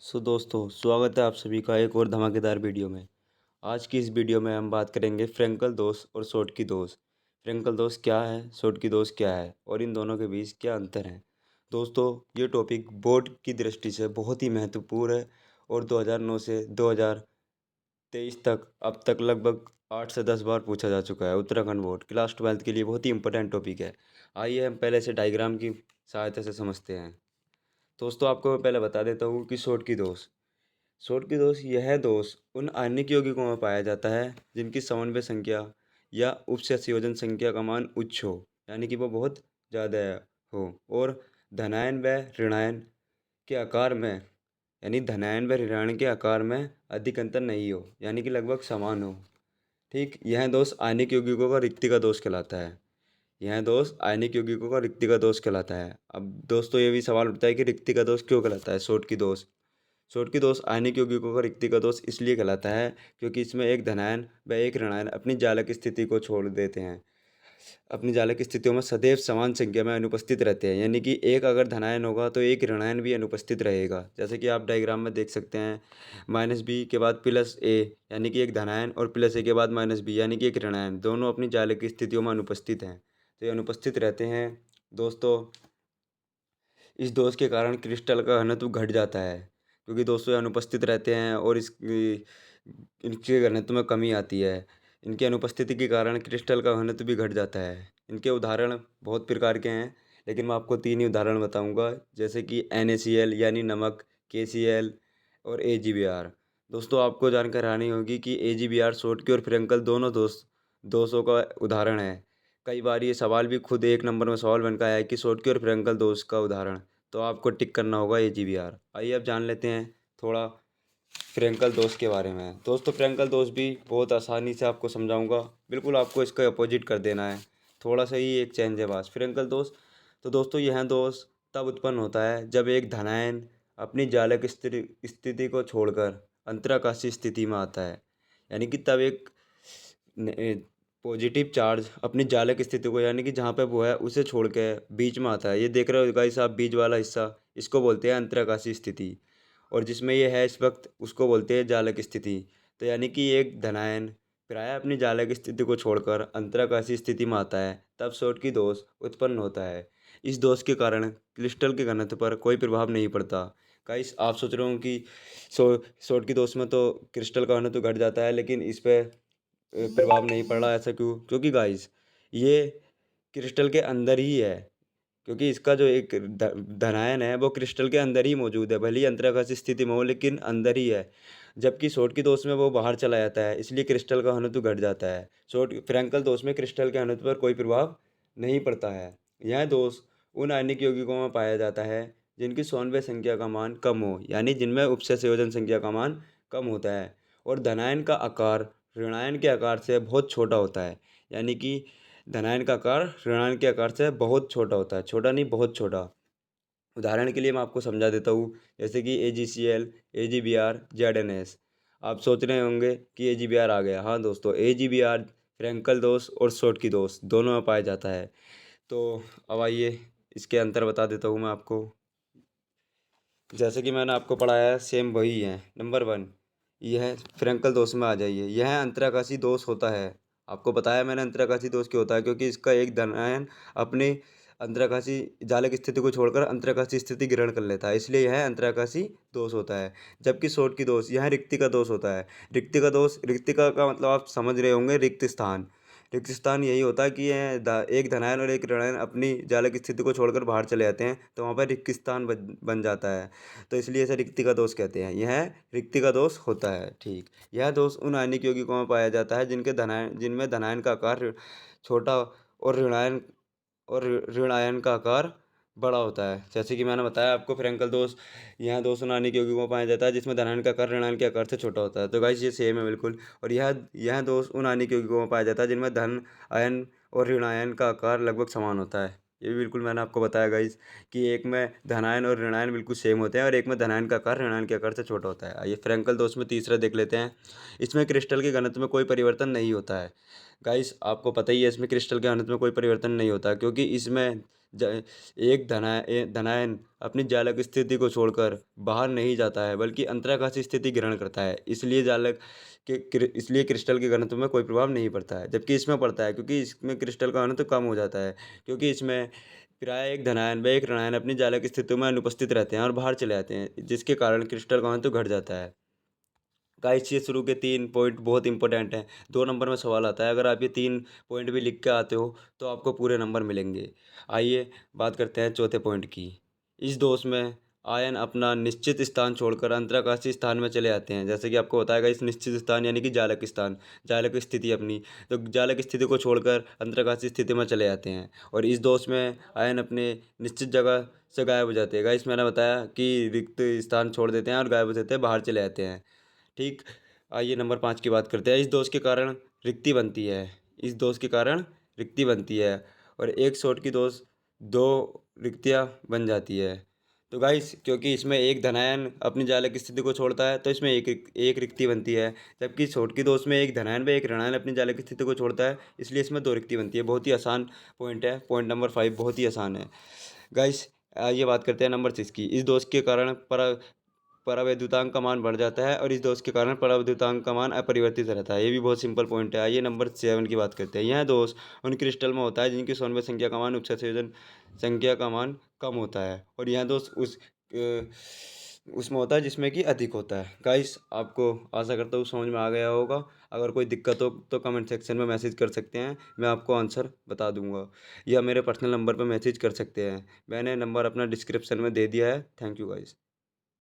दोस्तों स्वागत है आप सभी का एक और धमाकेदार वीडियो में। आज की इस वीडियो में हम बात करेंगे फ्रैंकल दोष और शॉटकी दोष। फ्रैंकल दोष क्या है, शॉटकी दोष क्या है और इन दोनों के बीच क्या अंतर है। दोस्तों ये टॉपिक बोर्ड की दृष्टि से बहुत ही महत्वपूर्ण है और 2009 से 2023 तक अब तक लगभग 8 से 10 बार पूछा जा चुका है। उत्तराखंड बोर्ड क्लास 12 के लिए बहुत ही इंपॉर्टेंट टॉपिक है। आइए हम पहले से डायग्राम की सहायता से समझते हैं। दोस्तों आपको मैं पहले बता देता हूँ कि शॉटकी दोष। शॉटकी दोष यह दोष उन आणविक यौगिकों में पाया जाता है जिनकी समन्वय संख्या या उपसंयोजन संख्या का मान उच्च हो, यानी कि वो बहुत ज़्यादा हो, और धनायन व ऋणायन के आकार में, यानी धनायन व ऋणायन के आकार में अधिक अंतर नहीं हो, यानी कि लगभग समान हो। ठीक, यह दोष आणविक यौगिकों का रिक्ति का दोष कहलाता है। यह दोष आयनिक यौगिकों का रिक्ति का दोष कहलाता है। अब दोस्तों ये भी सवाल उठता है कि रिक्ति का दोष क्यों कहलाता है, शॉटकी दोष। शॉटकी दोष आयनिक यौगिकों का रिक्ति का दोष इसलिए कहलाता है क्योंकि इसमें एक धनायन व एक ऋणायन अपनी जालक स्थिति को छोड़ देते हैं। अपनी जालक स्थितियों में सदैव समान संख्या में अनुपस्थित रहते हैं, यानी कि एक अगर धनायन होगा तो एक ऋणायन भी अनुपस्थित रहेगा। जैसे कि आप डायग्राम में देख सकते हैं, -b के बाद +a, यानी कि एक धनायन, और +a के बाद -b, यानी कि एक ऋणायन, दोनों अपनी जालक स्थितियों में अनुपस्थित हैं। तो ये अनुपस्थित रहते हैं। दोस्तों इस दोष के कारण क्रिस्टल का घनत्व घट जाता है, क्योंकि दोस्तों ये अनुपस्थित रहते हैं और इनके घनत्व में कमी आती है। इनकी अनुपस्थिति के कारण क्रिस्टल का घनत्व भी घट जाता है। इनके उदाहरण बहुत प्रकार के हैं, लेकिन मैं आपको 3 ही उदाहरण बताऊंगा, जैसे कि NaCl यानी नमक, KCl और AgBr। दोस्तों आपको जानकारी आनी होगी कि AgBr शॉटकी और फ्रैंकल दोनों दोषों का उदाहरण है। कई बार ये सवाल भी खुद 1 नंबर में सवाल बन के आया है कि शॉटकी और फ्रैंकल दोष का उदाहरण, तो आपको टिक करना होगा AgBr। आइए अब जान लेते हैं थोड़ा फ्रैंकल दोष के बारे में। दोस्तों फ्रैंकल दोष भी बहुत आसानी से आपको समझाऊंगा, बिल्कुल आपको इसका अपोजिट कर देना है, थोड़ा सा ही एक चेंज है बस। फ्रैंकल दोष, तो दोस्तों यह दोष तब उत्पन्न होता है जब एक धनायन अपनी जालक स्थिति को छोड़कर अंतराकाशीय स्थिति में आता है, यानी कि तब एक पॉजिटिव चार्ज अपनी जालक स्थिति को, यानी कि जहाँ पे वो है उसे छोड़ के बीच में आता है। ये देख रहे हो गाइस आप, बीच वाला हिस्सा, इसको बोलते हैं अंतराकाशीय स्थिति, और जिसमें ये है इस वक्त उसको बोलते हैं जालक स्थिति। तो यानी कि एक धनायन प्रायः अपनी जालक स्थिति को छोड़कर अंतराकाशीय स्थिति में आता है, तब शॉटकी दोष उत्पन्न होता है। इस दोष के कारण क्रिस्टल के घनत्व पर कोई प्रभाव नहीं पड़ता। गाइस आप सोच रहे हो कि शॉटकी दोष में तो क्रिस्टल का घनत्व घट जाता है, लेकिन इस पर प्रभाव नहीं पड़ रहा, ऐसा क्यों? क्योंकि गाइस ये क्रिस्टल के अंदर ही है, क्योंकि इसका जो एक धनायन है वो क्रिस्टल के अंदर ही मौजूद है, भले ही अंतराकाशीय स्थिति में हो लेकिन अंदर ही है। जबकि शॉटकी दोष में वो बाहर चला जाता है, इसलिए क्रिस्टल का घनत्व घट जाता है। फ्रैंकल दोष में क्रिस्टल के घनत्व पर कोई प्रभाव नहीं पड़ता है। यह दोष उन आणविक यौगिकों में पाया जाता है जिनकी सौनवे संख्या का मान कम हो, यानी जिनमें उपसय संयोजन संख्या का मान कम होता है और धनायन का आकार ऋणायन के आकार से बहुत छोटा होता है, यानी कि धनायन का आकार ऋणायन के आकार से बहुत छोटा होता है, छोटा नहीं बहुत छोटा। उदाहरण के लिए मैं आपको समझा देता हूँ, जैसे कि AgCl, AgBr, ZnS। आप सोच रहे होंगे कि AgBr आ गया। हाँ दोस्तों, AgBr फ्रैंकल दोष और शॉटकी दोष दोनों में पाया जाता है। तो अब आइए इसके अंतर बता देता हूँ मैं आपको। जैसे कि मैंने आपको पढ़ाया है सेम वही है। नंबर 1, यह फ्रैंकल दोष में आ जाइए। यह अंतराकाशीय दोष होता है। आपको बताया मैंने अंतराकाशीय दोष क्यों होता है, क्योंकि इसका एक धनायन अपने अंतराकाशीय जालक स्थिति को छोड़कर अंतराकाशीय स्थिति ग्रहण कर लेता है, इसलिए यह अंतराकाशीय दोष होता है। जबकि शॉटकी दोष यह रिक्ति का दोष होता है। रिक्ति का दोष, रिक्ति का मतलब आप समझ रहे होंगे, रिक्त स्थान। रिक्त स्थान यही होता है कि एक धनायन और एक ऋणायन अपनी जालक स्थिति को छोड़कर बाहर चले जाते हैं, तो वहाँ पर रिक्त स्थान बन जाता है, तो इसलिए इसे रिक्ति का दोष कहते हैं। यह रिक्ति का दोष होता है। ठीक, यह दोष उन आणविक यौगिकों में पाया जाता है जिनमें धनायन का आकार छोटा और ऋणायन का आकार बड़ा होता है। जैसे कि मैंने बताया आपको फ्रैंकल दोष, यह दोष उन आणविक यौगिकों में पाया जाता है जिसमें धनायन का आकार ऋणायन के आकार से छोटा होता है। तो गाइस ये सेम है बिल्कुल। और यह दोष उन आणविक यौगिकों में पाया जाता है जिनमें धन आयन और ऋणायन का आकार लगभग समान होता है। ये भी बिल्कुल मैंने आपको बताया गाइस कि एक में धनायन और ऋणायन बिल्कुल सेम होते हैं और एक में धनायन का आकार ऋणायन के आकार से छोटा होता है। आइए फ्रैंकल दोष में तीसरा देख लेते हैं। इसमें क्रिस्टल के घनत्व में कोई परिवर्तन नहीं होता है। गाइस आपको पता ही है इसमें क्रिस्टल के घनत्व में कोई परिवर्तन नहीं होता, क्योंकि इसमें एक धनायन अपनी जालक स्थिति को छोड़कर बाहर नहीं जाता है, बल्कि अंतराकाशीय स्थिति ग्रहण करता है। इसलिए क्रिस्टल के घनत्व में कोई प्रभाव नहीं पड़ता है, जबकि इसमें पड़ता है, क्योंकि इसमें क्रिस्टल का घनत्व कम हो जाता है, क्योंकि इसमें प्राय एक धनायन व एक ऋणायन अपनी जालक स्थितियों में अनुपस्थित रहते हैं और बाहर चले जाते हैं, जिसके कारण क्रिस्टल का घनत्व घट जाता है। गाइस, ये शुरू के 3 पॉइंट बहुत इंपॉर्टेंट हैं। 2 नंबर में सवाल आता है, अगर आप ये 3 पॉइंट भी लिख के आते हो तो आपको पूरे नंबर मिलेंगे। आइए बात करते हैं चौथे पॉइंट की। इस दोष में आयन अपना निश्चित स्थान छोड़कर अंतराकाशीय स्थान में चले जाते हैं। जैसे कि आपको बताएगा, इस निश्चित स्थान यानी कि जालक स्थान, जालक स्थिति अपनी, तो जालक स्थिति को छोड़कर अंतराकाशीय स्थिति में चले जाते हैं, और इस दोष में आयन अपने निश्चित जगह से गायब हो जाते हैं। गाइस, मैंने बताया कि रिक्त स्थान छोड़ देते हैं और गायब हो जाते हैं, बाहर चले जाते हैं। ठीक। आइए नंबर 5 की बात करते हैं। इस दोष के कारण रिक्ति बनती है। इस दोष के कारण रिक्ति बनती है, और एक शॉट की दोष 2 रिक्तियाँ बन जाती है। तो गाइस, क्योंकि इसमें एक धनायन अपनी जालक स्थिति को छोड़ता है, तो इसमें एक रिक्ति बनती है, जबकि शॉट की दोष में एक धनायन व एक ऋणायन अपनी जालक स्थिति को छोड़ता है, इसलिए इसमें 2 रिक्ति बनती है। बहुत ही आसान पॉइंट है। पॉइंट नंबर 5 बहुत ही आसान है। गाइस, आइए बात करते हैं नंबर 6 की। इस दोष के कारण परावैद्युतांक का मान बढ़ जाता है, और इस दोष के कारण परावैद्युतांक का मान अपरिवर्तित रहता है। ये भी बहुत सिंपल पॉइंट है। आइए नंबर 7 की बात करते हैं। यह दोष उन क्रिस्टल में होता है जिनकी सौम्य संख्या का मान उपसंयोजन संख्या का मान कम होता है, और यह दोष उसमें होता है जिसमें कि अधिक होता है। गाइस, आपको आशा करता हूँ समझ में आ गया होगा। अगर कोई दिक्कत हो तो कमेंट सेक्शन में मैसेज कर सकते हैं, मैं आपको आंसर बता दूंगा, या मेरे पर्सनल नंबर पर मैसेज कर सकते हैं। मैंने नंबर अपना डिस्क्रिप्शन में दे दिया है। Thank you guys.